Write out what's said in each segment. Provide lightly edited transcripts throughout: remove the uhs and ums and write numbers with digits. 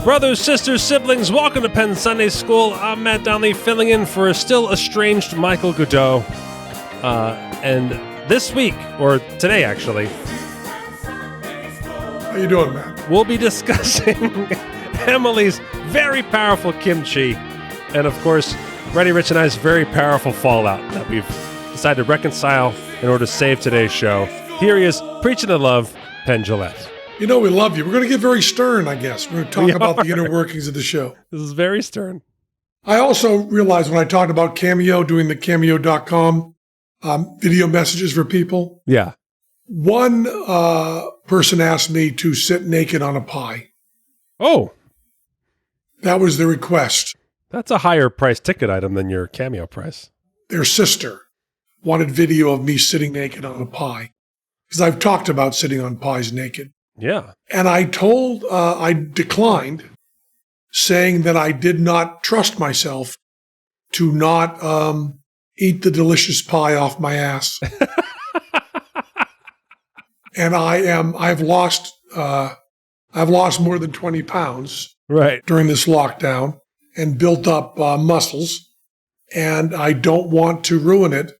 Brothers, sisters, siblings, welcome to Penn Sunday School. I'm Matt Donnelly, filling in for a still estranged Michael Godot. And this week, or today actually, how you doing, Matt? We'll be discussing Emily's very powerful kimchi, and of course, Reddi, Rich, and I's very powerful fallout that we've decided to reconcile in order to save today's show. Here he is, preaching the love, Penn Jillette. You know we love you. We're going to get very stern, I guess. We're going to talk about the inner workings of the show. This is very stern. I also realized when I talked about Cameo, doing the cameo.com video messages for people. Yeah. One person asked me to sit naked on a pie. Oh. That was the request. That's a higher price ticket item than your Cameo price. Their sister wanted video of me sitting naked on a pie. Because I've talked about sitting on pies naked. Yeah. And I declined, saying that I did not trust myself to not eat the delicious pie off my ass. And I've lost more than 20 pounds during this lockdown and built up muscles. And I don't want to ruin it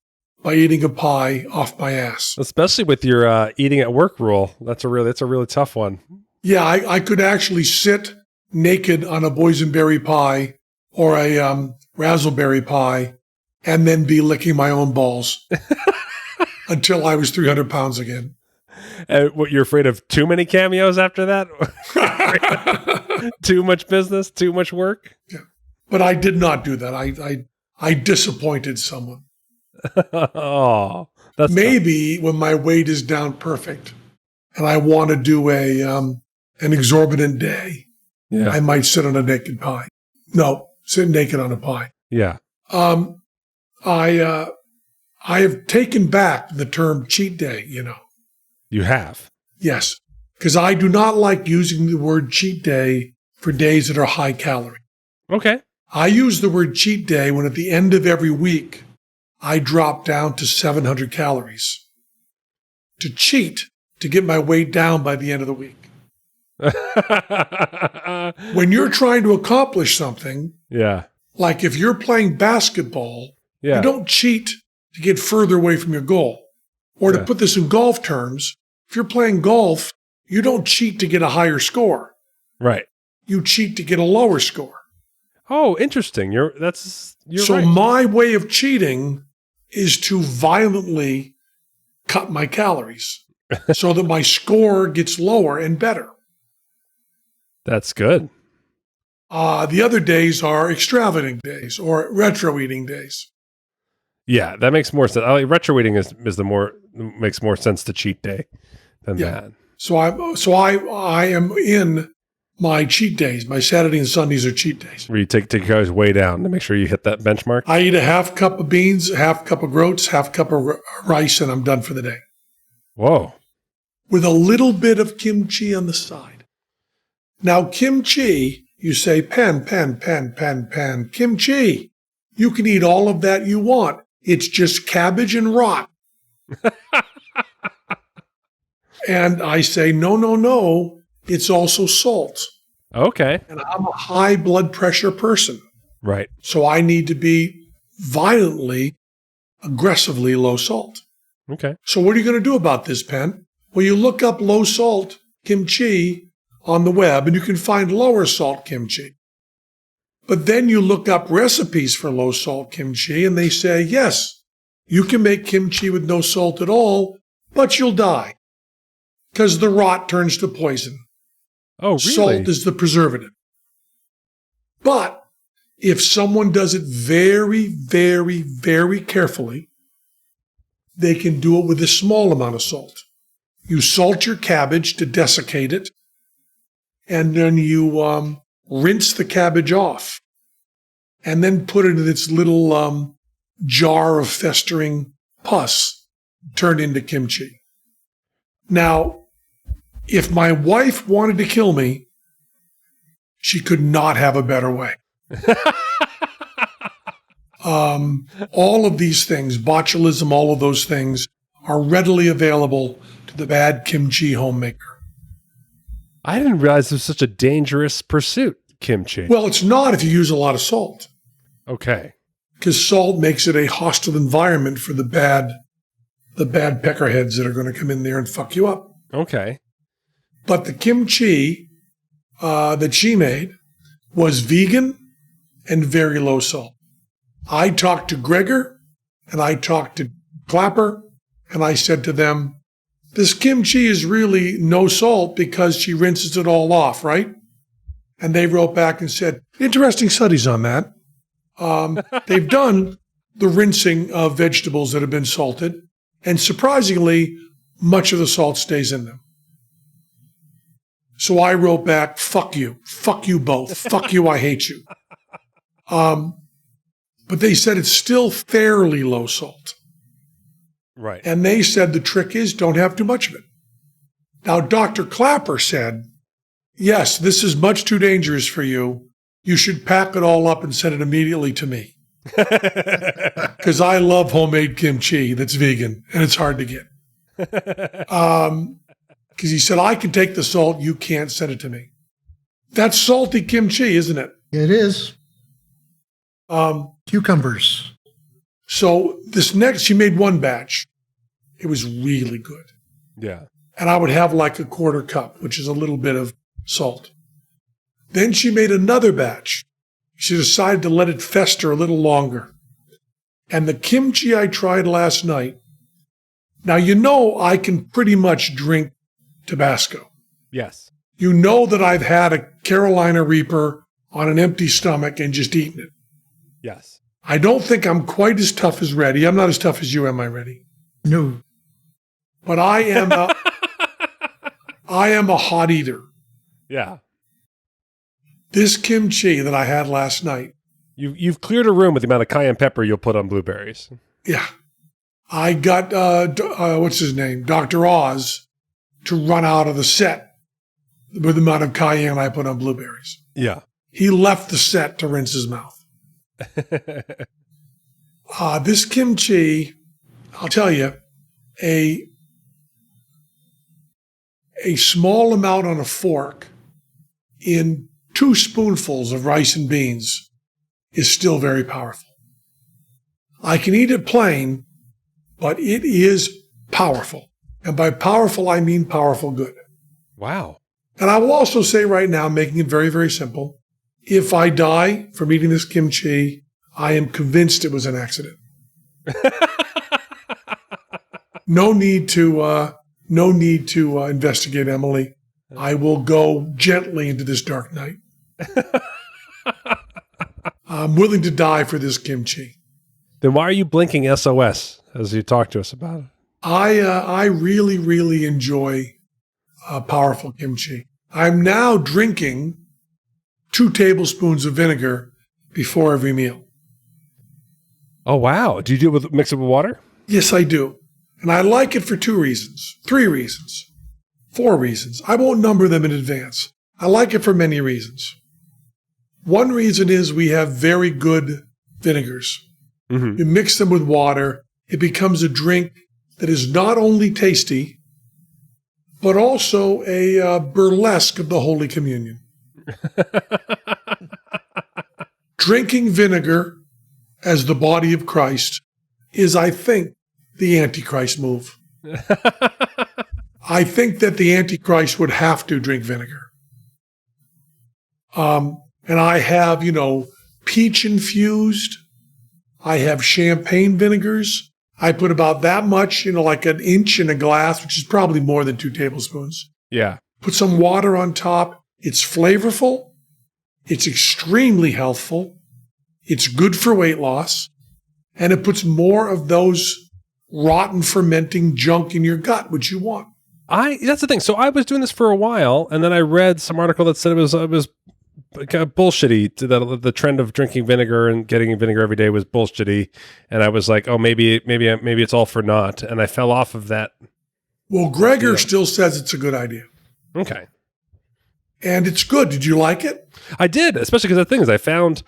by eating a pie off my ass. Especially with your eating at work rule. That's a really tough one. Yeah, I could actually sit naked on a boysenberry pie or a raspberry pie and then be licking my own balls until I was 300 pounds again. And what, you're afraid of too many cameos after that? Too much business? Too much work? Yeah. But I did not do that. I disappointed someone. Oh, that's maybe tough. When my weight is down perfect and I want to do an exorbitant day, I might sit on a naked pie. No, sit naked on a pie. Yeah. I have taken back the term cheat day, you know. You have? Yes, because I do not like using the word cheat day for days that are high calorie. Okay. I use the word cheat day when at the end of every week, I drop down to 700 calories to cheat, to get my weight down by the end of the week. When you're trying to accomplish something, like if you're playing basketball, you don't cheat to get further away from your goal. Or to put this in golf terms, if you're playing golf, you don't cheat to get a higher score. Right. You cheat to get a lower score. Oh, interesting. You're so right. My way of cheating is to violently cut my calories so that my score gets lower and better. That's good. The other days are extravagant days or retro eating days. Yeah, that makes more sense. Retro eating makes more sense to cheat day than that. So I am in my cheat days. My Saturday and Sundays are cheat days. Where you take your guys way down to make sure you hit that benchmark? I eat a half cup of beans, a half cup of groats, half cup of rice, and I'm done for the day. Whoa. With a little bit of kimchi on the side. Now, kimchi, you say, Penn, kimchi. You can eat all of that you want. It's just cabbage and rot. And I say, no. It's also salt. Okay. And I'm a high blood pressure person. Right. So I need to be violently, aggressively low salt. Okay. So what are you going to do about this, Penn? Well, you look up low salt kimchi on the web and you can find lower salt kimchi. But then you look up recipes for low salt kimchi and they say, yes, you can make kimchi with no salt at all, but you'll die because the rot turns to poison. Oh, really? Salt is the preservative. But if someone does it very, very, very carefully, they can do it with a small amount of salt. You salt your cabbage to desiccate it, and then you rinse the cabbage off, and then put it in its little jar of festering pus, turned into kimchi. Now, if my wife wanted to kill me, she could not have a better way. All of these things, botulism, all of those things, are readily available to the bad kimchi homemaker. I didn't realize it was such a dangerous pursuit, kimchi. Well, it's not if you use a lot of salt, Okay. because salt makes it a hostile environment for the bad peckerheads that are going to come in there and fuck you up. Okay. But the kimchi that she made was vegan and very low salt. I talked to Gregor and I talked to Clapper, and I said to them, this kimchi is really no salt because she rinses it all off, right? And they wrote back and said, interesting studies on that. They've done the rinsing of vegetables that have been salted, and surprisingly, much of the salt stays in them. So I wrote back, fuck you both, fuck you, I hate you. But they said it's still fairly low salt. Right. And they said the trick is don't have too much of it. Now, Dr. Clapper said, yes, this is much too dangerous for you. You should pack it all up and send it immediately to me. Because I love homemade kimchi that's vegan, and it's hard to get. Because he said, I can take the salt, you can't send it to me. That's salty kimchi, isn't it? It is. Cucumbers. So she made one batch. It was really good. Yeah. And I would have like a quarter cup, which is a little bit of salt. Then she made another batch. She decided to let it fester a little longer. And the kimchi I tried last night, now you know I can pretty much drink Tabasco. Yes. You know that I've had a Carolina Reaper on an empty stomach and just eaten it. Yes. I don't think I'm quite as tough as Reddi. I'm not as tough as you, am I, Reddi? No. But I am a hot eater. Yeah. This kimchi that I had last night. You've cleared a room with the amount of cayenne pepper you'll put on blueberries. Yeah. I got, what's his name? Dr. Oz to run out of the set with the amount of cayenne I put on blueberries. Yeah. He left the set to rinse his mouth. This kimchi, I'll tell you, a small amount on a fork in 2 spoonfuls of rice and beans is still very powerful. I can eat it plain, but it is powerful. And by powerful, I mean powerful good. Wow. And I will also say right now, making it very, very simple, if I die from eating this kimchi, I am convinced it was an accident. No need to investigate, Emily. I will go gently into this dark night. I'm willing to die for this kimchi. Then why are you blinking SOS as you talk to us about it? I really, really enjoy powerful kimchi. I'm now drinking 2 tablespoons of vinegar before every meal. Oh, wow. Do you do it mix it with water? Yes, I do. And I like it for 2 reasons, 3 reasons, 4 reasons. I won't number them in advance. I like it for many reasons. One reason is we have very good vinegars. Mm-hmm. You mix them with water, it becomes a drink that is not only tasty, but also a burlesque of the Holy Communion. Drinking vinegar as the body of Christ is, I think, the Antichrist move. I think that the Antichrist would have to drink vinegar. And I have, peach infused. I have champagne vinegars. I put about that much, like an inch in a glass, which is probably more than 2 tablespoons. Yeah. Put some water on top. It's flavorful. It's extremely healthful. It's good for weight loss. And it puts more of those rotten, fermenting junk in your gut, which you want. That's the thing. So I was doing this for a while, and then I read some article that said it was kind of bullshitty. The trend of drinking vinegar and getting vinegar every day was bullshitty, and I was like, oh, maybe it's all for naught, and I fell off of that. Well, Gregor still says it's a good idea. Okay. And it's good. Did you like it? I did, especially because the thing is, I found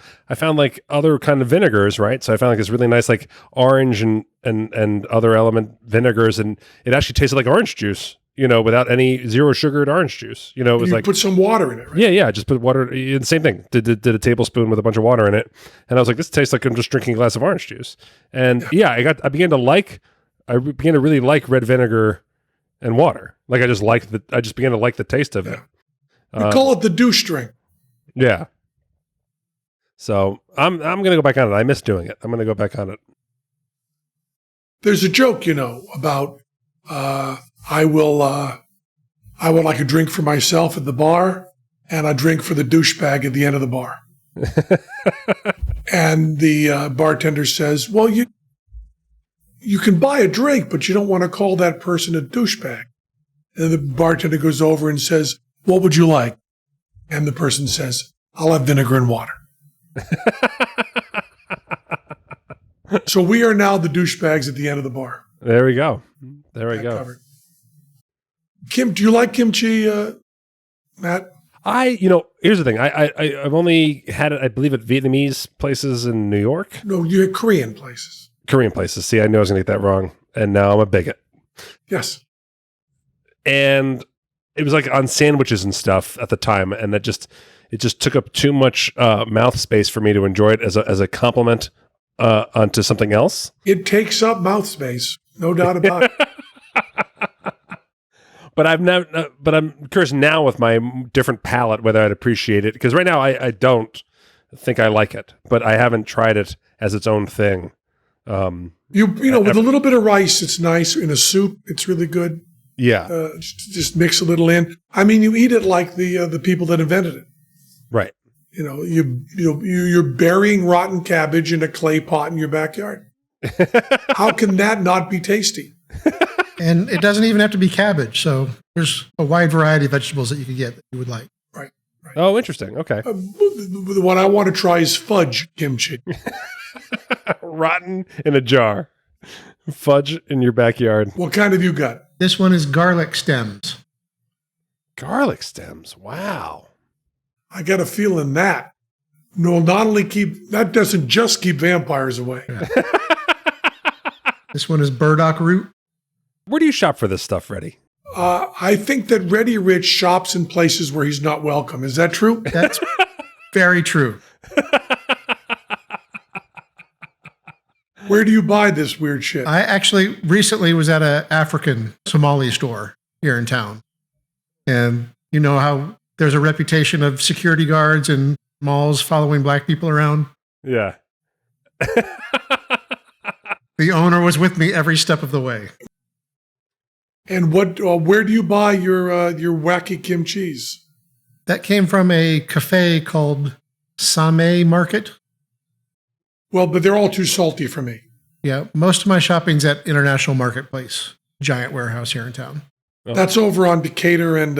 like other kind of vinegars, right? So I found like this really nice like orange and other element vinegars, and it actually tasted like orange juice, without any zero sugared orange juice. It was you put some water in it, right? Yeah. I just put water. The same thing. Did a tablespoon with a bunch of water in it, and I was like, this tastes like I'm just drinking a glass of orange juice. And I began to really like red vinegar and water. Like I just began to like the taste of it. We call it the douche drink. Yeah. So I'm gonna go back on it. I miss doing it. I'm gonna go back on it. There's a joke, about I will like a drink for myself at the bar and a drink for the douchebag at the end of the bar. And the bartender says, well, you can buy a drink, but you don't want to call that person a douchebag. And the bartender goes over and says, what would you like? And the person says, I'll have vinegar and water. So we are now the douchebags at the end of the bar. There we go. Covered. Kim, do you like kimchi, Matt? Here's the thing. I've only had it, I believe, at Vietnamese places in New York. No, you had Korean places. Korean places. See, I knew I was going to get that wrong. And now I'm a bigot. Yes. And it was like on sandwiches and stuff at the time. And it just took up too much mouth space for me to enjoy it as a compliment onto something else. It takes up mouth space. No doubt about it. But I'm curious now with my different palate whether I'd appreciate it, because right now I don't think I like it, but I haven't tried it as its own thing. With a little bit of rice, it's nice. In a soup, it's really good. Yeah, just mix a little in. I mean, you eat it like the people that invented it. Right. You're burying rotten cabbage in a clay pot in your backyard. How can that not be tasty? And it doesn't even have to be cabbage. So there's a wide variety of vegetables that you could get that you would like. Right. Oh, interesting. Okay. The one I want to try is fudge kimchi. Rotten in a jar. Fudge in your backyard. What kind have you got? This one is garlic stems. Garlic stems. Wow. I got a feeling that that doesn't just keep vampires away. Yeah. This one is burdock root. Where do you shop for this stuff, Reddi? I think that Reddi Rich shops in places where he's not welcome. Is that true? That's very true. Where do you buy this weird shit? I actually recently was at an African Somali store here in town. And you know how there's a reputation of security guards and malls following black people around? Yeah. The owner was with me every step of the way. And where do you buy your wacky kimchis? That came from a cafe called Same Market. Well, but they're all too salty for me. Yeah, most of my shopping's at International Marketplace, giant warehouse here in town. Oh. That's over on Decatur and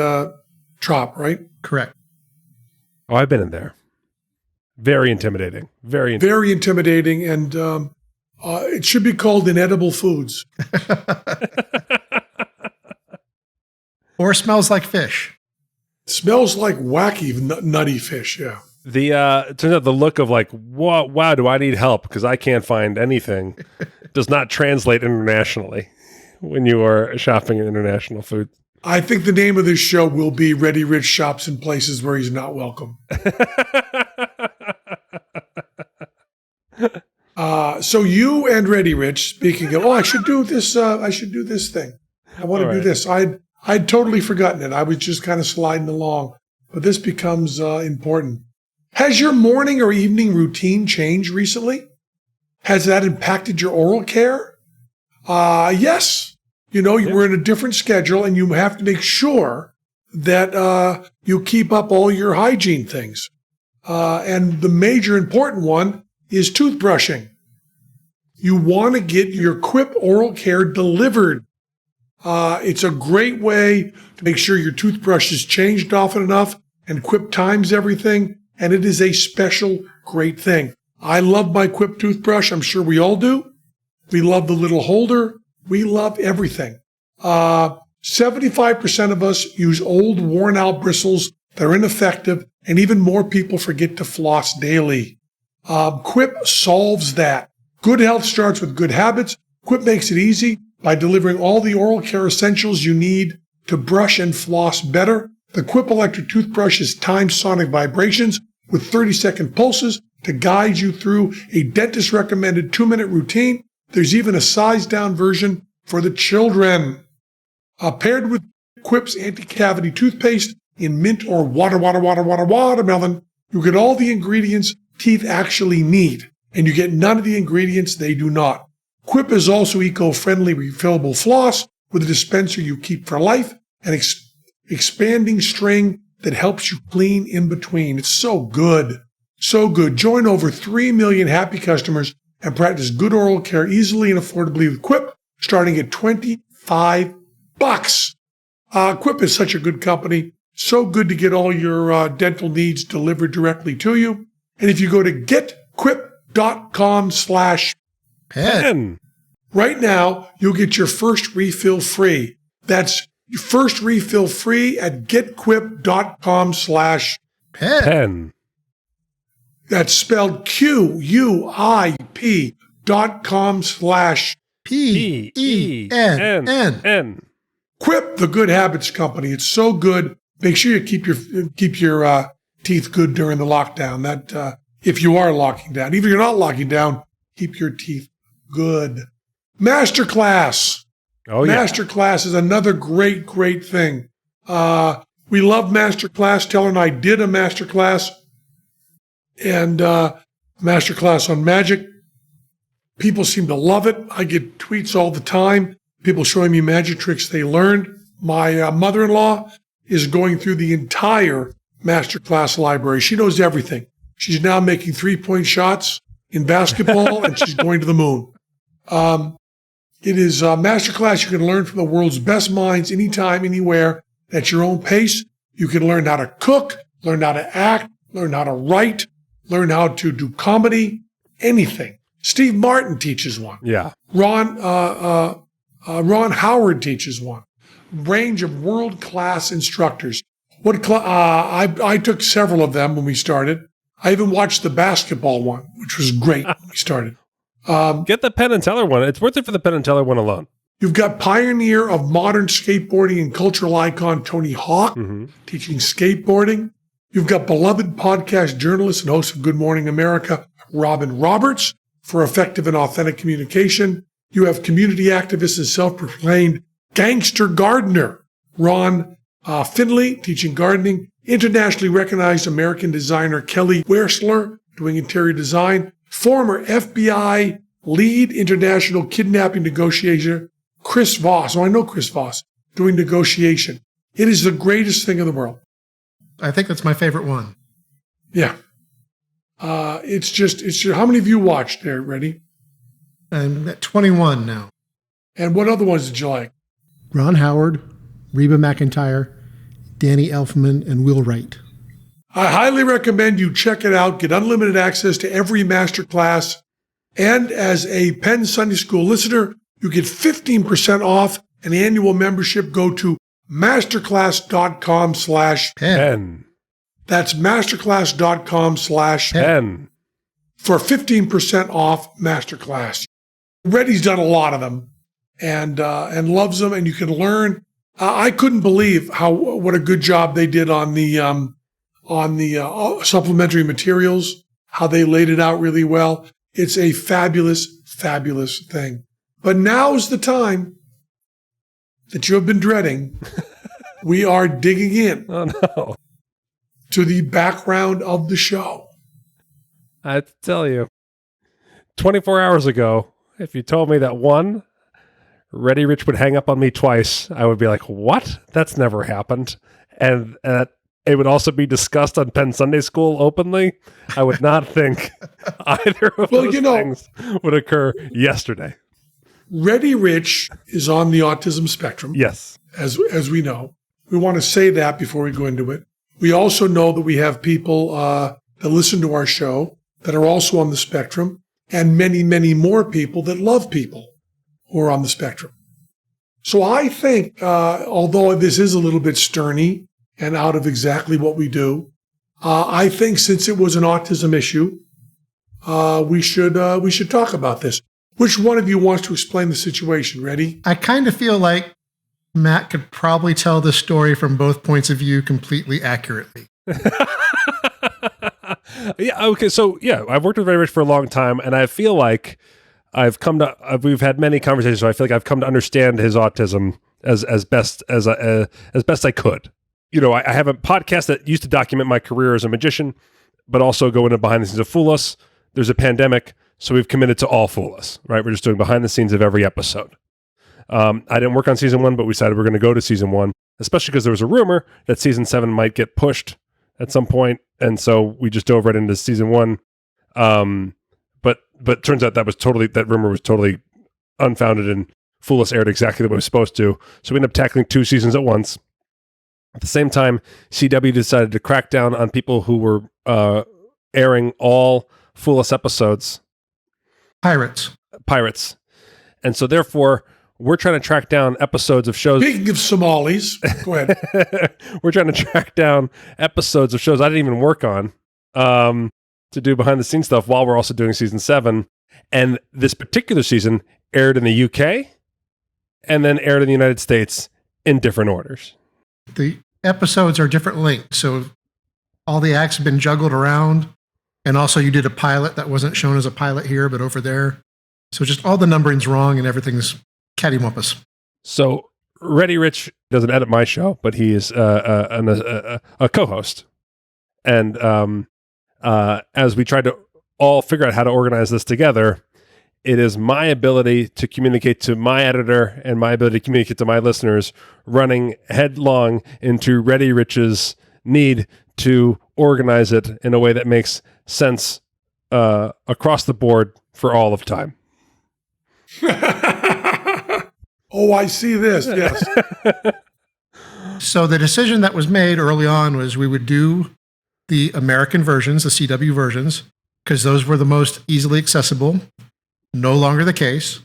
Trop, right? Correct. Oh, I've been in there. Very intimidating. Very intimidating, and it should be called Inedible Foods. Or smells like fish. Smells like wacky, nutty fish, yeah. It turns out the look of like, wow, do I need help because I can't find anything does not translate internationally when you are shopping in international food. I think the name of this show will be Reddi Rich Shops in Places Where He's Not Welcome. So you and Reddi Rich, speaking of, I should do this thing. I want to do this. I'd totally forgotten it. I was just kind of sliding along, but this becomes important. Has your morning or evening routine changed recently? Has that impacted your oral care? Yes. We're in a different schedule, and you have to make sure that you keep up all your hygiene things. And the major important one is toothbrushing. You want to get your Quip oral care delivered. It's a great way to make sure your toothbrush is changed often enough, and Quip times everything, and it is a special, great thing. I love my Quip toothbrush. I'm sure we all do. We love the little holder. We love everything. 75% of us use old, worn-out bristles that are ineffective, and even more people forget to floss daily. Quip solves that. Good health starts with good habits. Quip makes it easy by delivering all the oral care essentials you need to brush and floss better. The Quip electric toothbrush is timed sonic vibrations with 30-second pulses to guide you through a dentist-recommended 2-minute routine. There's even a sized-down version for the children. Paired with Quip's anti-cavity toothpaste in mint or watermelon, you get all the ingredients teeth actually need, and you get none of the ingredients they do not. Quip is also eco-friendly refillable floss with a dispenser you keep for life and expanding string that helps you clean in between. It's so good. So good. Join over 3 million happy customers and practice good oral care easily and affordably with Quip, starting at $25. Quip is such a good company. So good to get all your dental needs delivered directly to you. And if you go to getquip.com/Penn, right now, you'll get your first refill free. That's your first refill free at getquip.com/Penn. That's spelled QUIP.com/PENN. Quip, the good habits company. It's so good. Make sure you keep your teeth good during the lockdown. That if you are locking down, even if you're not locking down, keep your teeth good. Masterclass. Oh yeah. Masterclass is another great thing. We love Masterclass. Teller and I did a Masterclass, and Masterclass on magic. People seem to love it. I get tweets all the time. People showing me magic tricks they learned. My mother-in-law is going through the entire Masterclass library. She knows everything. She's now making 3-point shots in basketball, and she's going to the moon. It is a Masterclass. You can learn from the world's best minds anytime, anywhere, at your own pace. You can learn how to cook, learn how to act, learn how to write, learn how to do comedy, anything. Steve Martin teaches one. Yeah. Ron Howard teaches one. Range of world-class instructors. I took several of them when we started. I even watched the basketball one, which was great when we started. Get the Penn and Teller one. It's worth it for the Penn and Teller one alone. You've got pioneer of modern skateboarding and cultural icon Tony Hawk teaching skateboarding. You've got beloved podcast journalist and host of Good Morning America, Robin Roberts, for effective and authentic communication. You have community activist and self-proclaimed gangster gardener, Ron Finley, teaching gardening. Internationally recognized American designer Kelly Wearstler, doing interior design. Former FBI lead international kidnapping negotiator, Chris Voss. Oh, I know Chris Voss, doing negotiation. It is the greatest thing in the world. I think that's my favorite one. Yeah. It's just, how many of you watched there, Reddi? I'm at 21 now. And what other ones did you like? Ron Howard, Reba McEntire, Danny Elfman, and Will Wright. I highly recommend you check it out. Get unlimited access to every masterclass. And as a Penn Sunday School listener, you get 15% off an annual membership. Go to masterclass.com/Penn. That's masterclass.com/Penn for 15% off Masterclass. Reddi's done a lot of them and loves them, and you can learn. I couldn't believe what a good job they did on the supplementary materials, how they laid it out really well. It's a fabulous, fabulous thing. But now's the time that you have been dreading. We are digging in to the background of the show. I have to tell you, 24 hours ago, if you told me that one, Reddi Rich would hang up on me twice, I would be like, what? That's never happened. And it would also be discussed on Penn Sunday School openly. I would not think either of those things would occur yesterday. Reddi Rich is on the autism spectrum. Yes. As we know. We want to say that before we go into it. We also know that we have people that listen to our show that are also on the spectrum, and many, many more people that love people who are on the spectrum. So I think, although this is a little bit sterny and out of exactly what we do, I think since it was an autism issue, we should talk about this. Which one of you wants to explain the situation? Reddi? I kind of feel like Matt could probably tell the story from both points of view completely accurately. Yeah. Okay. So yeah, I've worked with Reddi Rich for a long time, and I feel like we've had many conversations. So I feel like I've come to understand his autism as best I could. I have a podcast that used to document my career as a magician, but also go into behind the scenes of Fool Us. There's a pandemic, so we've committed to all Fool Us. Right? We're just doing behind the scenes of every episode. I didn't work on season 1, but we decided we're going to go to season 1, especially because there was a rumor that season 7 might get pushed at some point, and so we just dove right into season 1. But turns out that rumor was totally unfounded, and Fool Us aired exactly the way it was supposed to. So we ended up tackling 2 seasons at once. At the same time, CW decided to crack down on people who were airing all Fool Us episodes. Pirates. And so therefore, we're trying to track down episodes of shows. Speaking of Somalis, go ahead. We're trying to track down episodes of shows I didn't even work on to do behind the scenes stuff while we're also doing season 7. And this particular season aired in the UK and then aired in the United States in different orders. The episodes are different lengths, so all the acts have been juggled around. And also you did a pilot that wasn't shown as a pilot here, but over there. So just all the numbering's wrong and everything's cattywampus. So Reddi Rich doesn't edit my show, but he is a co-host. And as we tried to all figure out how to organize this together, it is my ability to communicate to my editor and my ability to communicate to my listeners running headlong into Reddi Rich's need to organize it in a way that makes sense across the board for all of time. Oh, I see this. Yes. So the decision that was made early on was we would do the American versions, the CW versions, because those were the most easily accessible. No longer the case.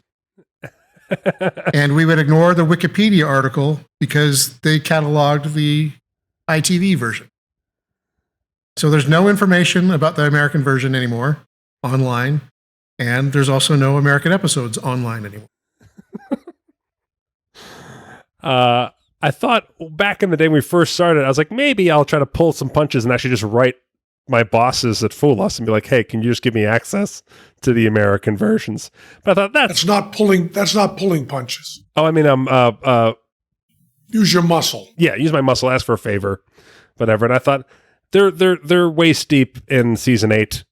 And we would ignore the Wikipedia article because they cataloged the ITV version. So there's no information about the American version anymore online. And there's also no American episodes online anymore. I thought back in the day when we first started, I was like, maybe I'll try to pull some punches and actually just write my bosses at Fool Us and be like, hey, can you just give me access to the American versions? But I thought that's not pulling punches. Oh, I mean, use your muscle. Yeah, use my muscle, ask for a favor, whatever. And I thought they're waist deep in season 8.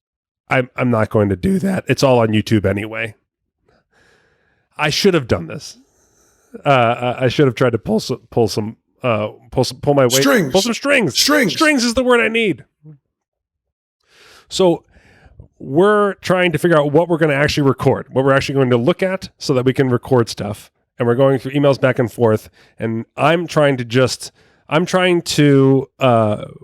I'm not going to do that. It's all on YouTube anyway. I should have done this. I should have tried to pull my weight. Strings. Pull some strings. Strings is the word I need. So we're trying to figure out what we're going to actually record, what we're actually going to look at so that we can record stuff. And we're going through emails back and forth. And I'm trying to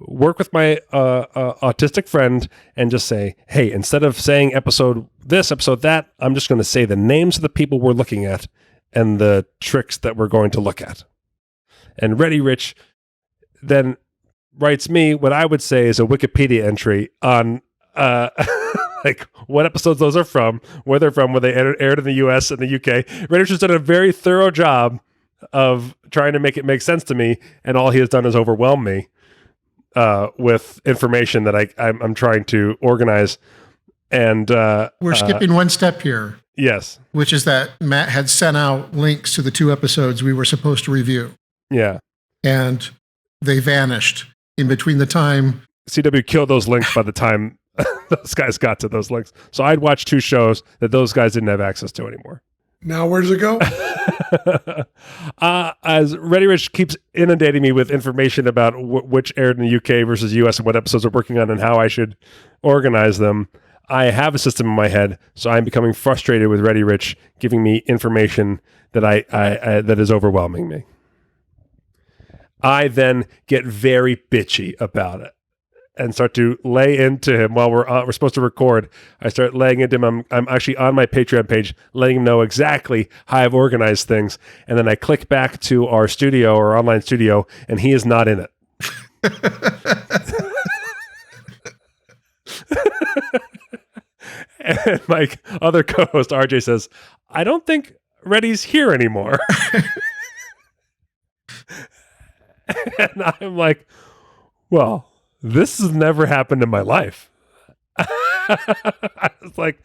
work with my autistic friend and just say, hey, instead of saying episode this, episode that, I'm just going to say the names of the people we're looking at and the tricks that we're going to look at. And Reddi Rich then writes me what I would say is a Wikipedia entry on like what episodes those are from, where they're from, where they aired in the US and the UK. Reddi Rich has done a very thorough job of trying to make it make sense to me, and all he has done is overwhelm me with information that I'm trying to organize. And we're skipping one step here. Yes. Which is that Matt had sent out links to the 2 episodes we were supposed to review. Yeah. And they vanished in between the time. CW killed those links by the time those guys got to those links. So I'd watched 2 shows that those guys didn't have access to anymore. Now where does it go? As Reddi Rich keeps inundating me with information about which aired in the UK versus US and what episodes we're working on and how I should organize them, I have a system in my head, so I'm becoming frustrated with Reddi Rich giving me information that I that is overwhelming me. I then get very bitchy about it and start to lay into him while we're supposed to record. I start laying into him. I'm actually on my Patreon page, letting him know exactly how I've organized things, and then I click back to our studio, our online studio, and he is not in it. And my other co-host, RJ, says, I don't think Reddi's here anymore. And I'm like, well, this has never happened in my life. I was like,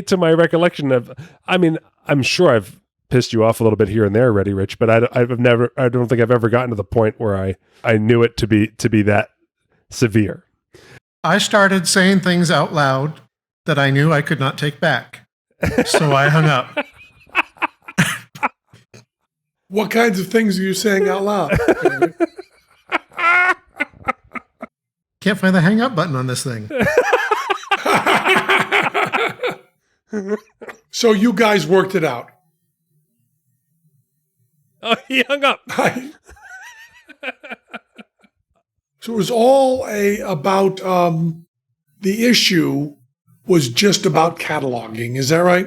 to my recollection of, I mean, I'm sure I've pissed you off a little bit here and there, Reddi Rich, but I don't think I've ever gotten to the point where I knew it to be that severe. I started saying things out loud that I knew I could not take back. So I hung up. What kinds of things are you saying out loud? Can't find the hang up button on this thing. So you guys worked it out. Oh, he hung up. So it was all about the issue was just about cataloging. Is that right?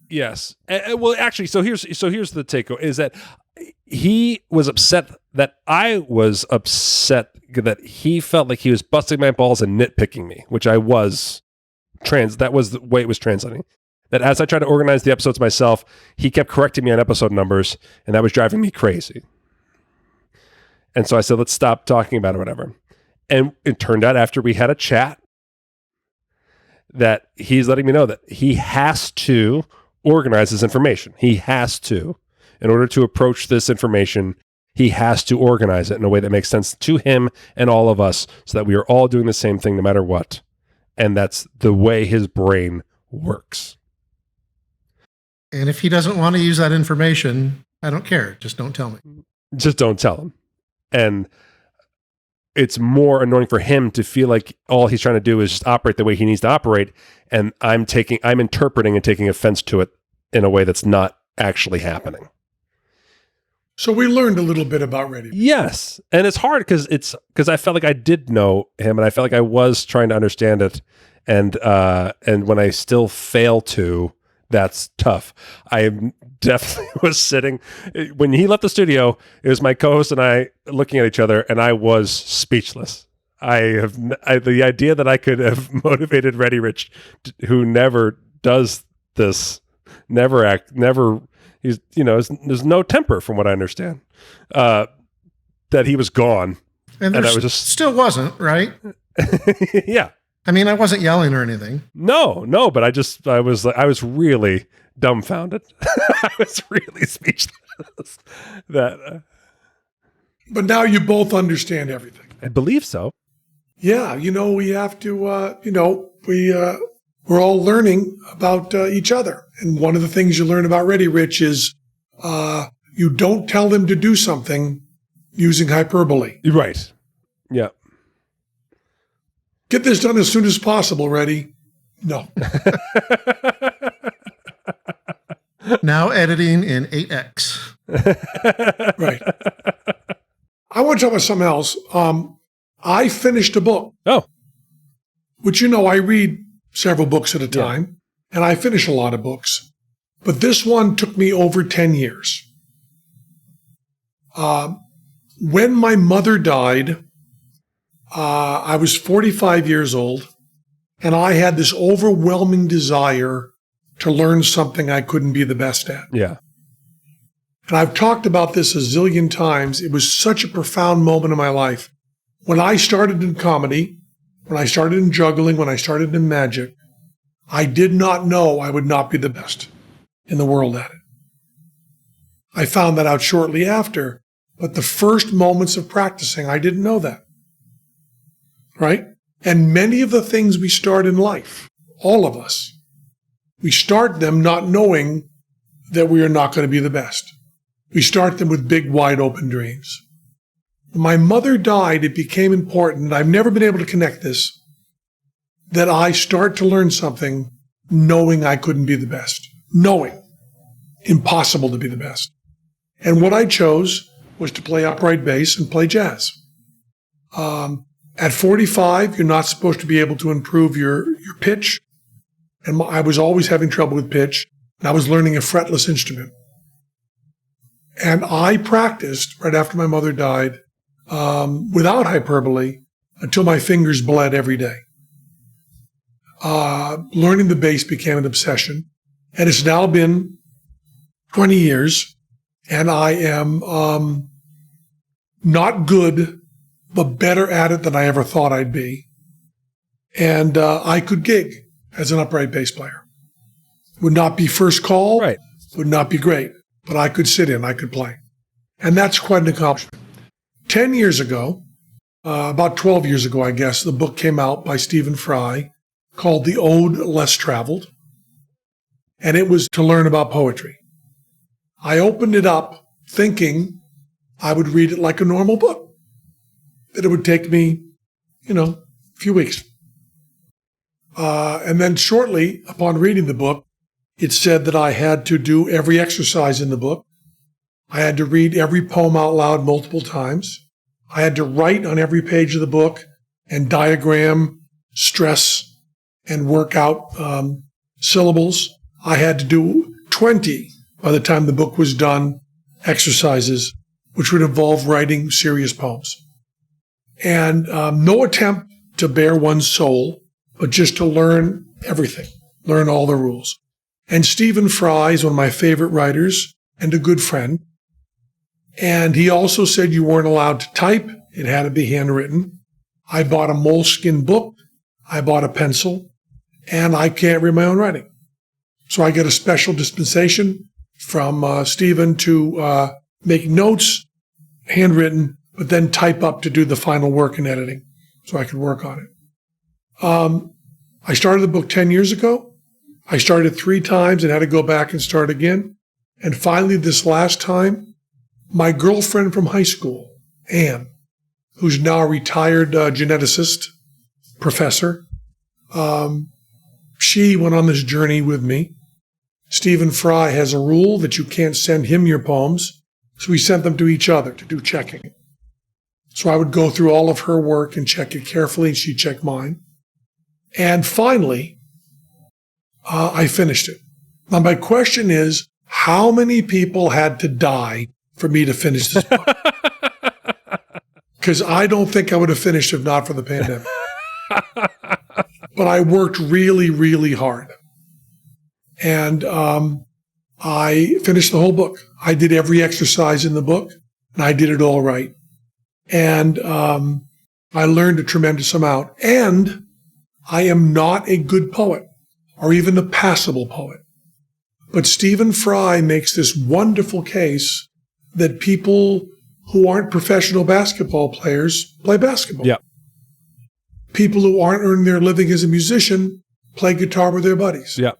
Yes. Well, actually, so here's the takeaway is that he was upset that I was upset that he felt like he was busting my balls and nitpicking me, which I was that was the way it was translating. That as I tried to organize the episodes myself, he kept correcting me on episode numbers, and that was driving me crazy. And so I said, let's stop talking about it, whatever. And it turned out after we had a chat that he's letting me know that he has to organize his information. He has to. In order to approach this information, he has to organize it in a way that makes sense to him and all of us so that we are all doing the same thing no matter what. And that's the way his brain works. And if he doesn't want to use that information, I don't care. Just don't tell me. Just don't tell him. And it's more annoying for him to feel like all he's trying to do is just operate the way he needs to operate. And I'm interpreting and taking offense to it in a way that's not actually happening. So we learned a little bit about Reddi. Yes. And it's hard because I felt like I did know him and I felt like I was trying to understand it. And when I still fail to, that's tough. I definitely was sitting when he left the studio. It was my co-host and I looking at each other, and I was speechless. The idea that I could have motivated Reddi Rich, who never does this, never. He's there's no temper from what I understand. That he was gone, and I was still wasn't right. Yeah. I mean, I wasn't yelling or anything. No, but I was really dumbfounded. I was really speechless. But now you both understand everything. I believe so. Yeah, we have to. We're all learning about each other, and one of the things you learn about Reddi Rich is you don't tell them to do something using hyperbole. Right. Yeah. Get this done as soon as possible, Reddi. No. Now editing in 8X. Right. I want to talk about something else. I finished a book. Oh. Which, I read several books at a time, and I finish a lot of books. But this one took me over 10 years. When my mother died, I was 45 years old, and I had this overwhelming desire to learn something I couldn't be the best at. Yeah. And I've talked about this a zillion times. It was such a profound moment in my life. When I started in comedy, when I started in juggling, when I started in magic, I did not know I would not be the best in the world at it. I found that out shortly after, but the first moments of practicing, I didn't know that. Right? And many of the things we start in life, all of us, we start them not knowing that we are not going to be the best. We start them with big, wide open dreams. When my mother died, it became important, I've never been able to connect this, that I start to learn something knowing I couldn't be the best. Knowing. Impossible to be the best. And what I chose was to play upright bass and play jazz. At 45, you're not supposed to be able to improve your pitch. And I was always having trouble with pitch. And I was learning a fretless instrument. And I practiced right after my mother died without hyperbole until my fingers bled every day. Learning the bass became an obsession. And it's now been 20 years. And I am not good, but better at it than I ever thought I'd be. And I could gig as an upright bass player. Would not be first call, Right. would not be great, but I could sit in, I could play. And that's quite an accomplishment. 10 years ago, about 12 years ago, I guess, the book came out by Stephen Fry called The Ode Less Traveled. And it was to learn about poetry. I opened it up thinking I would read it like a normal book, that it would take me, a few weeks. And then shortly upon reading the book, it said that I had to do every exercise in the book. I had to read every poem out loud multiple times. I had to write on every page of the book and diagram, stress, and work out syllables. I had to do 20, by the time the book was done, exercises, which would involve writing serious poems. And no attempt to bare one's soul, but just to learn everything, learn all the rules. And Stephen Fry is one of my favorite writers and a good friend. And he also said you weren't allowed to type. It had to be handwritten. I bought a moleskin book. I bought a pencil. And I can't read my own writing. So I get a special dispensation from Stephen to make notes, handwritten, but then type up to do the final work in editing so I could work on it. I started the book 10 years ago. I started 3 times and had to go back and start again. And finally, this last time, my girlfriend from high school, Anne, who's now a retired geneticist, professor, she went on this journey with me. Stephen Fry has a rule that you can't send him your poems, so we sent them to each other to do checking. So I would go through all of her work and check it carefully, and she'd check mine. And finally, I finished it. Now, my question is, how many people had to die for me to finish this book? Because I don't think I would have finished if not for the pandemic. But I worked really, really hard. And I finished the whole book. I did every exercise in the book, and I did it all right. And I learned a tremendous amount. And I am not a good poet, or even a passable poet. But Stephen Fry makes this wonderful case that people who aren't professional basketball players play basketball. Yeah. People who aren't earning their living as a musician play guitar with their buddies. Yeah.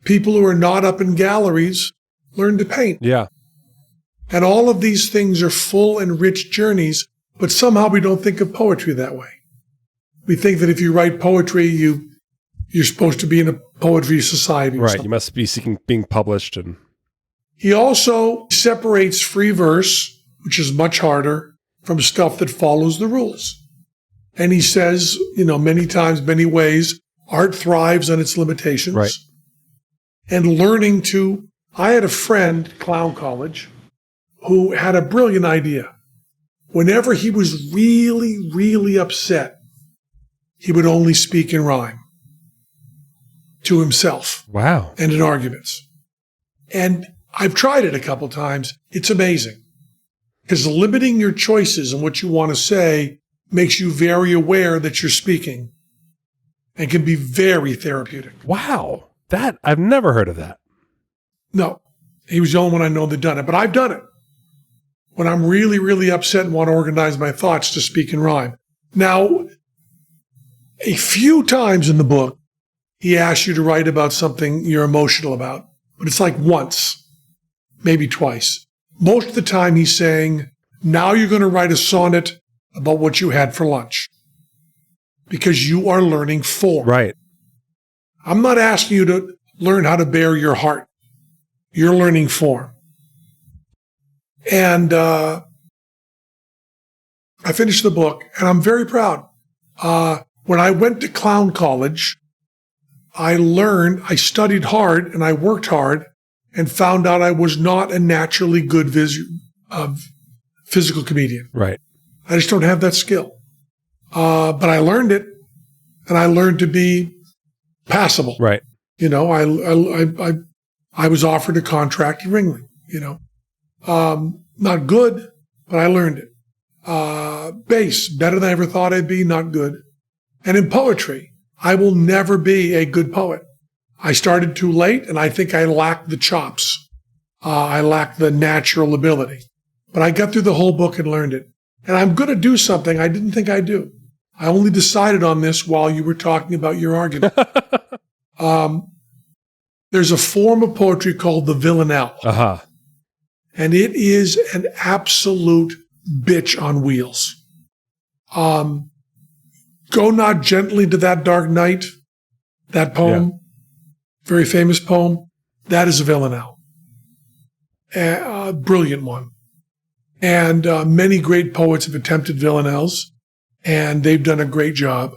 People who are not up in galleries learn to paint. Yeah. And all of these things are full and rich journeys, but somehow we don't think of poetry that way. We think that if you write poetry, you're supposed to be in a poetry society. Right. You must be being published. And he also separates free verse, which is much harder, from stuff that follows the rules. And he says, many times, many ways, art thrives on its limitations. Right. And learning to, I had a friend at Clown College who had a brilliant idea. Whenever he was really, really upset, he would only speak in rhyme to himself. Wow. And in arguments. And I've tried it a couple times. It's amazing. Because limiting your choices and what you want to say makes you very aware that you're speaking and can be very therapeutic. Wow. I've never heard of that. No, he was the only one I know that done it, but I've done it. When I'm really, really upset and want to organize my thoughts to speak in rhyme. Now, a few times in the book, he asks you to write about something you're emotional about, but it's like once, maybe twice. Most of the time he's saying, now you're going to write a sonnet about what you had for lunch because you are learning form. Right. I'm not asking you to learn how to bare your heart. You're learning form. And I finished the book, and I'm very proud. When I went to Clown College, I studied hard, and I worked hard, and found out I was not a naturally good physical comedian. Right. I just don't have that skill. But I learned it, and I learned to be passable. Right. I was offered a contract in Ringling, not good, but I learned it. Bass, better than I ever thought I'd be, not good. And in poetry, I will never be a good poet. I started too late, and I think I lacked the chops. I lacked the natural ability. But I got through the whole book and learned it. And I'm going to do something I didn't think I'd do. I only decided on this while you were talking about your argument. There's a form of poetry called the villanelle. Uh-huh. And it is an absolute bitch on wheels. Go Not Gently to That Dark Night, that poem, very famous poem, that is a villanelle. A brilliant one. And many great poets have attempted villanelles, and they've done a great job.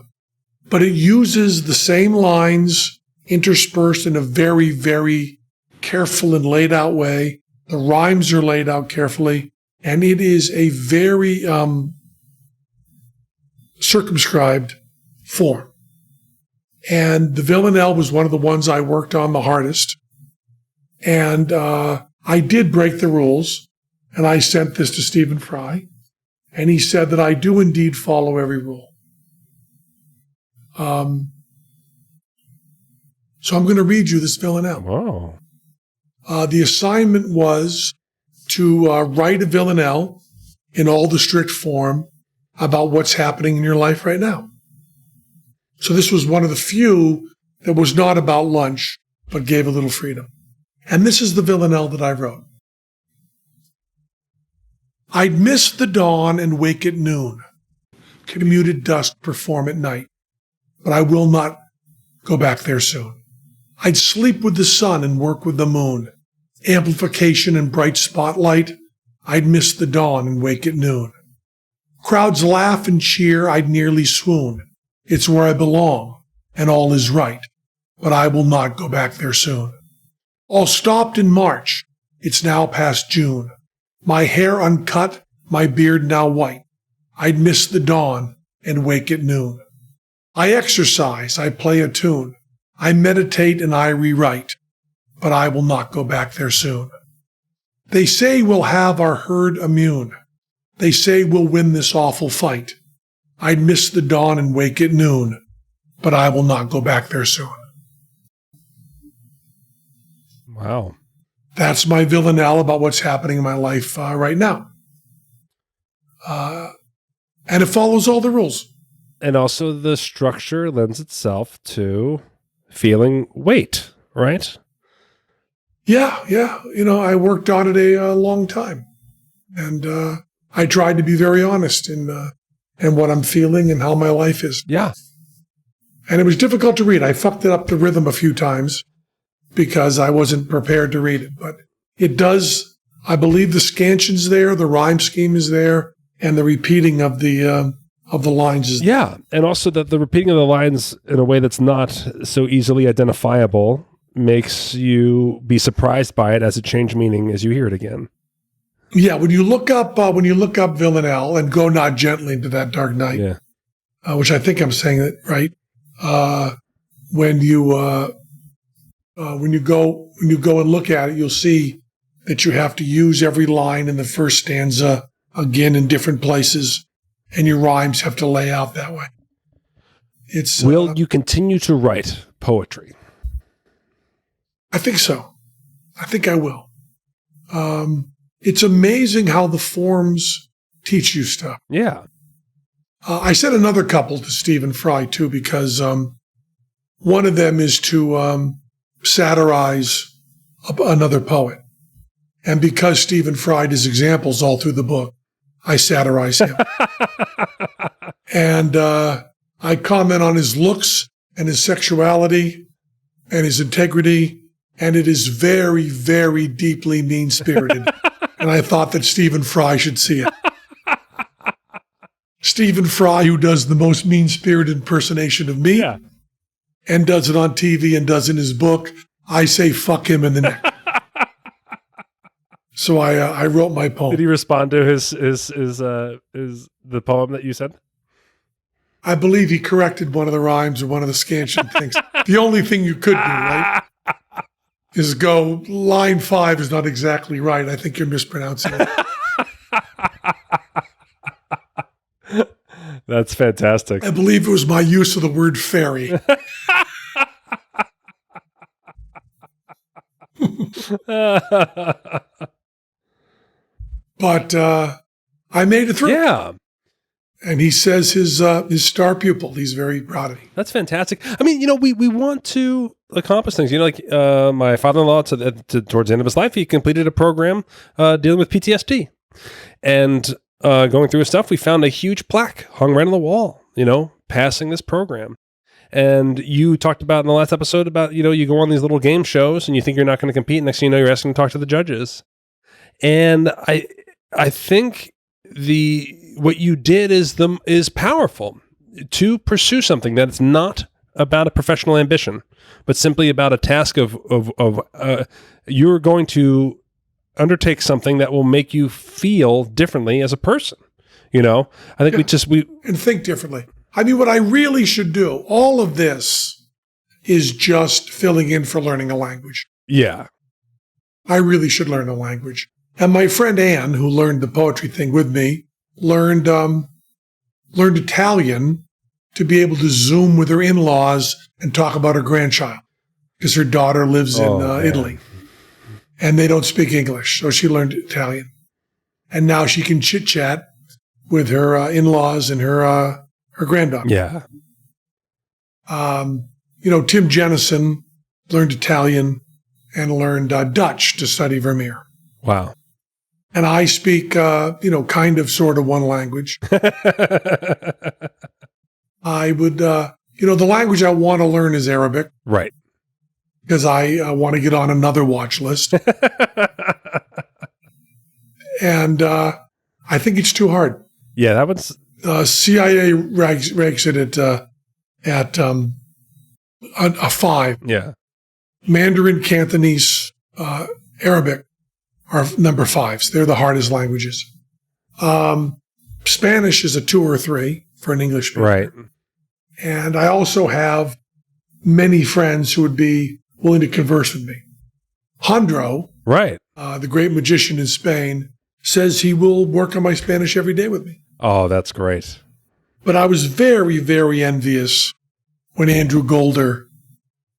But it uses the same lines interspersed in a very, very careful and laid out way. The rhymes are laid out carefully, and it is a very circumscribed form. And the villanelle was one of the ones I worked on the hardest. And I did break the rules, and I sent this to Stephen Fry, and he said that I do indeed follow every rule. So I'm going to read you this villanelle. Wow. The assignment was to write a villanelle in all the strict form about what's happening in your life right now. So this was one of the few that was not about lunch, but gave a little freedom. And this is the villanelle that I wrote. I'd miss the dawn and wake at noon, commute at dusk, perform at night, but I will not go back there soon. I'd sleep with the sun and work with the moon, amplification and bright spotlight. I'd miss the dawn and wake at noon. Crowds laugh and cheer, I'd nearly swoon. It's where I belong, and all is right, but I will not go back there soon. All stopped in March, it's now past June. My hair uncut, my beard now white. I'd miss the dawn and wake at noon. I exercise, I play a tune. I meditate and I rewrite, but I will not go back there soon. They say we'll have our herd immune. They say we'll win this awful fight. I'd miss the dawn and wake at noon, but I will not go back there soon. Wow. That's my villanelle about what's happening in my life right now. And it follows all the rules. And also the structure lends itself to feeling weight, right? Yeah. You know, I worked on it a long time. And I tried to be very honest in what I'm feeling and how my life is. Yeah. And it was difficult to read. I fucked it up the rhythm a few times because I wasn't prepared to read it. But it does, I believe the scansion's there, the rhyme scheme is there, and the repeating of the lines is there. Yeah, and also that the repeating of the lines in a way that's not so easily identifiable makes you be surprised by it as it change meaning as you hear it again. Yeah, when you look up villanelle and Go Not Gently into That Dark Night, which I think I'm saying it right. When you go and look at it, you'll see that you have to use every line in the first stanza again in different places, and your rhymes have to lay out that way. Will you continue to write poetry? I think so. I think I will. It's amazing how the forms teach you stuff. Yeah. I said another couple to Stephen Fry, too, because one of them is to satirize another poet. And because Stephen Fry does examples all through the book, I satirize him. And I comment on his looks and his sexuality and his integrity, and it is very, very deeply mean-spirited. And I thought that Stephen Fry should see it. Stephen Fry, who does the most mean-spirited impersonation of me, and does it on TV and does it in his book, I say fuck him in the neck. So I wrote my poem. Did he respond to his the poem that you said? I believe he corrected one of the rhymes or one of the scansion things. The only thing you could do, right, is go, line 5 is not exactly right. I think you're mispronouncing it. That's fantastic. I believe it was my use of the word fairy. But I made it through. Yeah. And he says his star pupil, he's very proud of me. That's fantastic. I mean, we want to accomplish things. Like my father-in-law towards the end of his life, he completed a program dealing with PTSD. And going through his stuff, we found a huge plaque hung right on the wall, passing this program. And you talked about in the last episode about, you go on these little game shows and you think you're not going to compete. Next thing you know, you're asking to talk to the judges. And I think what you did is powerful, to pursue something that's not about a professional ambition, but simply about a task of you're going to undertake something that will make you feel differently as a person. I think and think differently. I mean, what I really should do, all of this is just filling in for learning a language. Yeah. I really should learn a language. And my friend Anne, who learned the poetry thing with me, learned Italian to be able to Zoom with her in-laws and talk about her grandchild, because her daughter lives in Italy and they don't speak English. So she learned Italian. And now she can chit-chat with her in-laws and her granddaughter. Yeah. Tim Jennison learned Italian and learned Dutch to study Vermeer. Wow. And I speak, kind of, sort of one language. I would, the language I want to learn is Arabic. Right. Because I want to get on another watch list. And I think it's too hard. Yeah, that one's... CIA ranks it at a 5. Yeah. Mandarin, Cantonese, Arabic are number 5s. They're the hardest languages. Spanish is a 2 or 3 for an English speaker. Right. And I also have many friends who would be willing to converse with me. Jandro, right, the great magician in Spain, says he will work on my Spanish every day with me. Oh, that's great. But I was very, very envious when Andrew Golder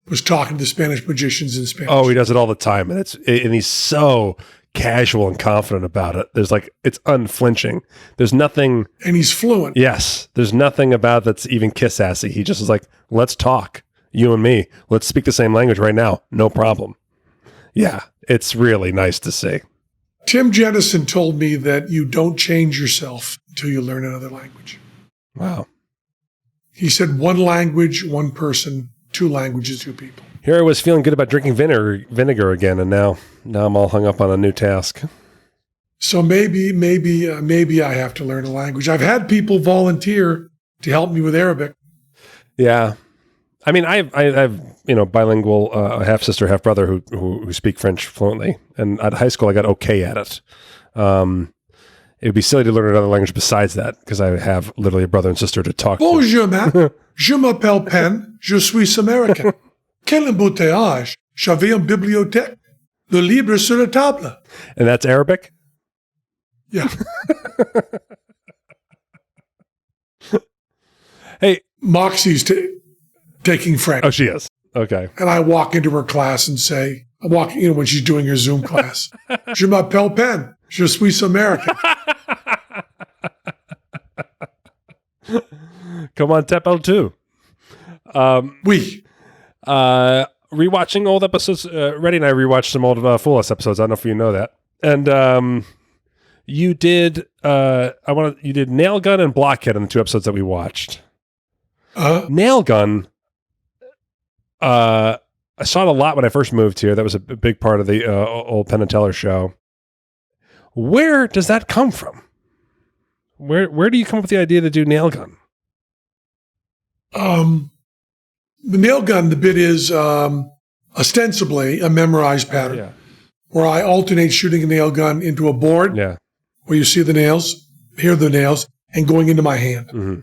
was talking to the Spanish magicians in Spanish. Oh, he does it all the time, and he's so casual and confident about it. It's unflinching. There's nothing, and he's fluent. Yes, there's nothing about that's even kiss-assy. He just is like, let's talk, you and me. Let's speak the same language right now. No problem. Yeah, it's really nice to see. Tim Jennison told me that you don't change yourself until you learn another language. Wow. He said 1 language, 1 person, 2 languages, 2 people. Here I was feeling good about drinking vinegar again, and now I'm all hung up on a new task. So maybe I have to learn a language. I've had people volunteer to help me with Arabic. Yeah. I mean, I have bilingual half sister, half brother who speak French fluently, and at high school I got okay at it. It would be silly to learn another language besides that, because I have literally a brother and sister to talk to. Bonjour, Matt. Je m'appelle Penn. Je suis américain. Quel embouteillage. J'avais une bibliothèque. Le livre sur la table. And that's Arabic? Yeah. Hey. Moxie's taking French. Oh, she is. Okay. And I walk into her class and say, when she's doing her Zoom class, Je m'appelle Penn. Je suis américain. Come on, Tepel too. Oui. Rewatching old episodes. Reddi and I rewatched some old Full Us episodes. I don't know if you know that. And you did. You did Nail Gun and Blockhead in the 2 episodes that we watched. Nail Gun. I saw it a lot when I first moved here. That was a big part of the old Penn and Teller show. Where does that come from? Where do you come up with the idea to do Nail Gun? The Nail Gun, the bit is ostensibly a memorized pattern where I alternate shooting a nail gun into a board where you see the nails, hear the nails, and going into my hand. Mm-hmm.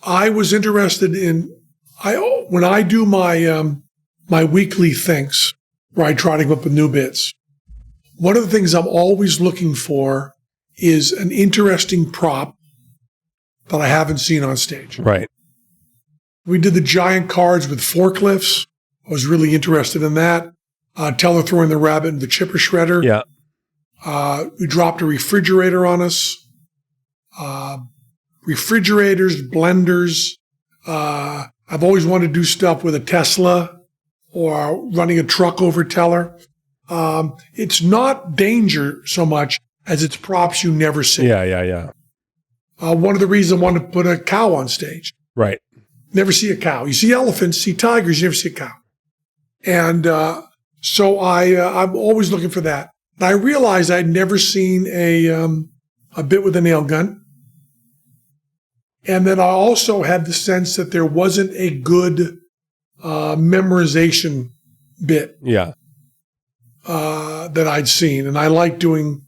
I was interested in, when I do my weekly thinks, where I try to come up with new bits, one of the things I'm always looking for is an interesting prop that I haven't seen on stage. Right. We did the giant cards with forklifts. I was really interested in that. Teller throwing the rabbit in the chipper shredder. Yeah. We dropped a refrigerator on us. Refrigerators, blenders. I've always wanted to do stuff with a Tesla or running a truck over Teller. It's not danger so much as it's props you never see. Yeah. One of the reasons I wanted to put a cow on stage. Right. Never see a cow. You see elephants, see tigers, you never see a cow. And so I'm always looking for that. And I realized I'd never seen a bit with a nail gun. And then I also had the sense that there wasn't a good memorization bit that I'd seen. And I like doing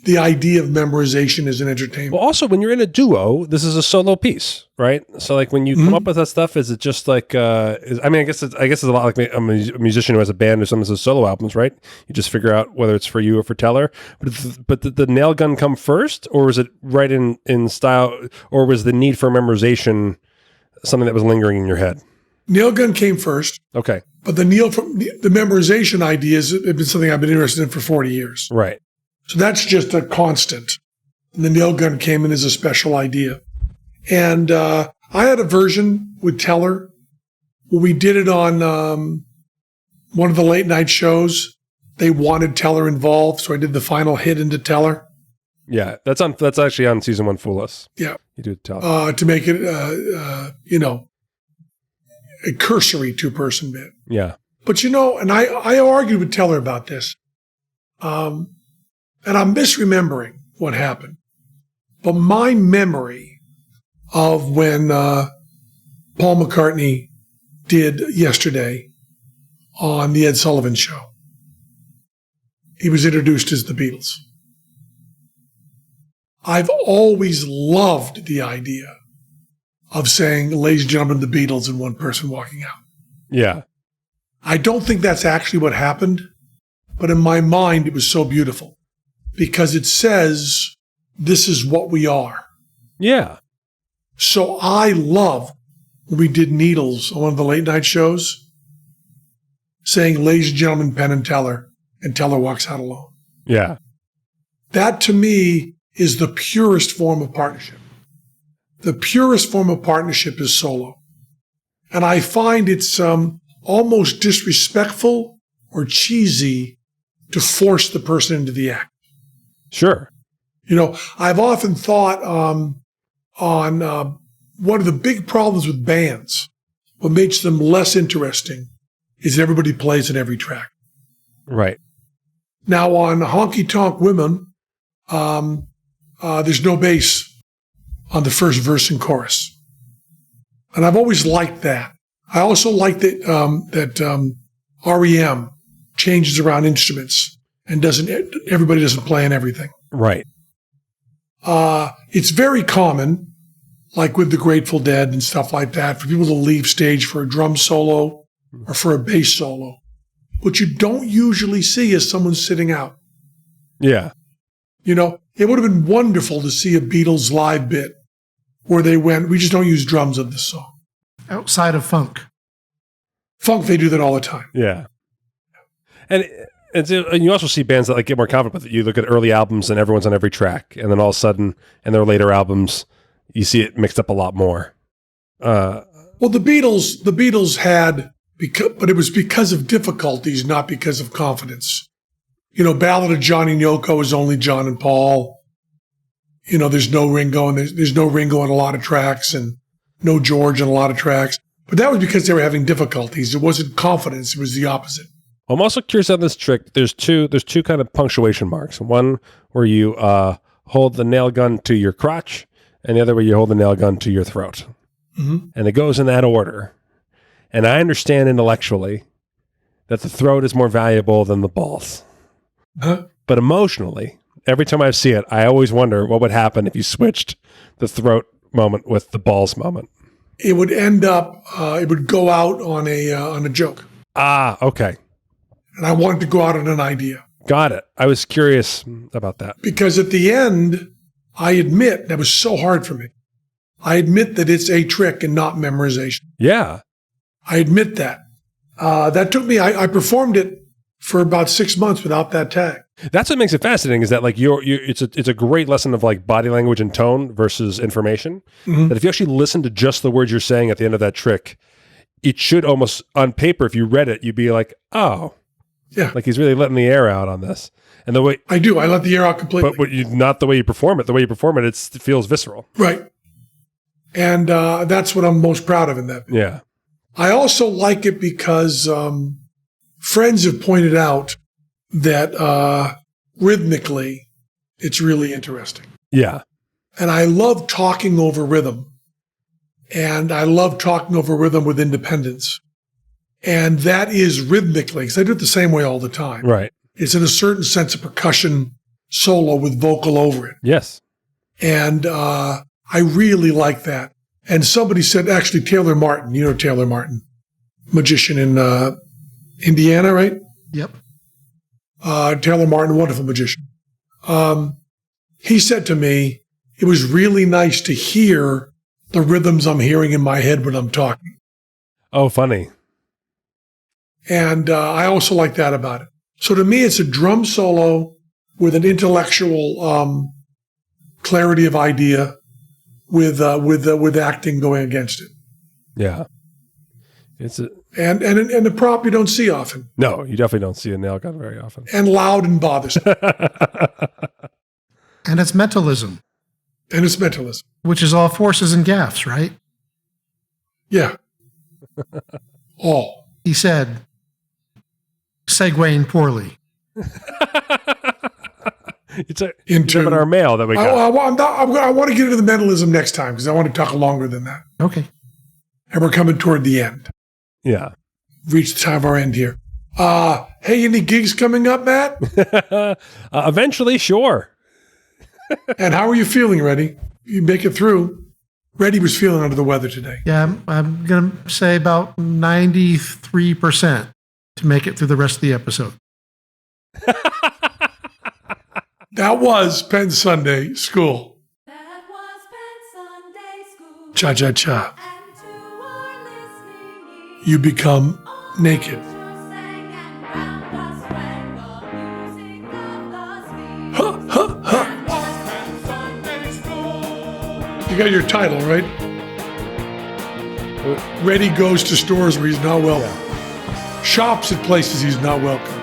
the idea of memorization as an entertainment. Well, also, when you're in a duo, this is a solo piece, right? So, like, when you come up with that stuff, is it just like, I guess it's a lot like a musician who has a band or something that does solo albums, right? You just figure out whether it's for you or for Teller. But did the nail gun come first, or was it right in style, or was the need for memorization something that was lingering in your head? Nail gun came first. Okay. But the memorization ideas have been something I've been interested in for 40 years. Right. So that's just a constant. And the nail gun came in as a special idea. And I had a version with Teller where we did it on one of the late night shows. They wanted Teller involved, so I did the final hit into Teller. Yeah, that's actually on season 1, Fool Us. Yeah. You do Teller. To make it, a cursory two-person bit. Yeah. But, and I argued with Teller about this. And I'm misremembering what happened. But my memory of when Paul McCartney did Yesterday on the Ed Sullivan Show, he was introduced as the Beatles. I've always loved the idea of saying, ladies and gentlemen, the Beatles, and one person walking out. Yeah. I don't think that's actually what happened, but in my mind, it was so beautiful because it says, this is what we are. Yeah. So I love when we did Needles on one of the late night shows, saying, ladies and gentlemen, Penn and Teller walks out alone. Yeah. That to me is the purest form of partnership. The purest form of partnership is solo. And I find it's almost disrespectful or cheesy to force the person into the act. Sure. I've often thought on one of the big problems with bands, what makes them less interesting is everybody plays in every track. Right. Now on Honky Tonk Women, there's no bass on the first verse and chorus. And I've always liked that. I also like that REM changes around instruments and everybody doesn't play in everything. Right. It's very common, like with the Grateful Dead and stuff like that, for people to leave stage for a drum solo or for a bass solo. What you don't usually see is someone sitting out. Yeah. It would have been wonderful to see a Beatles live bit where they went, we just don't use drums on this song. Outside of funk. Funk, they do that all the time. Yeah. And you also see bands that get more confident with it. You look at early albums and everyone's on every track. And then all of a sudden, in their later albums, you see it mixed up a lot more. Well, the Beatles had, but it was because of difficulties, not because of confidence. Ballad of Johnny and Yoko is only John and Paul. There's no Ringo, and there's no Ringo on a lot of tracks, and no George on a lot of tracks. But that was because they were having difficulties. It wasn't confidence; it was the opposite. I'm also curious on this trick. There's two kind of punctuation marks. One where you hold the nail gun to your crotch, and the other where you hold the nail gun to your throat. Mm-hmm. And it goes in that order. And I understand intellectually that the throat is more valuable than the balls. Huh? But emotionally, every time I see it, I always wonder what would happen if you switched the throat moment with the balls moment. It would end up, it would go out on a joke. Ah, okay. And I wanted to go out on an idea. Got it. I was curious about that. Because at the end, I admit that was so hard for me. I admit that it's a trick and not memorization. Yeah. I admit that. That took me, I performed it for about 6 months without that tag. That's what makes it fascinating is that like it's a great lesson of like body language and tone versus information. That if you actually listen to just the words you're saying at the end of that trick, it should almost on paper, if you read it, you'd be like, oh, yeah, like he's really letting the air out on this. And the way I do, I let the air out completely. But not the way you perform it. The way you perform it, it feels visceral. Right. And that's what I'm most proud of in that. Yeah. I also like it because friends have pointed out that rhythmically, it's really interesting. Yeah. And I love talking over rhythm. And I love talking over rhythm with independence. And that is rhythmically, because I do it the same way all the time. Right. It's in a certain sense of percussion solo with vocal over it. Yes. And I really like that. And somebody said, actually, Taylor Martin, you know Taylor Martin, magician in Indiana, right? Yep. Taylor Martin, wonderful magician. He said to me, it was really nice to hear the rhythms I'm hearing in my head when I'm talking. Oh, funny. And I also like that about it. So to me, it's a drum solo with an intellectual clarity of idea with acting going against it. Yeah. And the prop you don't see often. No, you definitely don't see a nail gun very often. And loud and bothersome. And it's mentalism. And it's mentalism. Which is all forces and gaffes, right? Yeah. All. He said, segueing poorly. It's into our mail that we got. I want to get into the mentalism next time because I want to talk longer than that. Okay. And we're coming toward the end. Yeah. Reached the time of our end here. Hey, any gigs coming up, Matt? Eventually, sure. And how are you feeling, Reddi? You make it through. Reddi was feeling under the weather today. Yeah, I'm going to say about 93% to make it through the rest of the episode. That was Penn Sunday School. That was Penn Sunday School. Cha-cha-cha. And to our listening ears, You become naked. sang and round us rang the music of the spheres. Ha, ha, ha. You got your title, right? Reddi goes to stores where he's not welcome. Shops at places he's not welcome.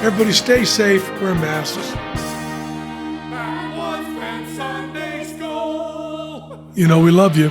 Everybody stay safe, wear masks. You know we love you.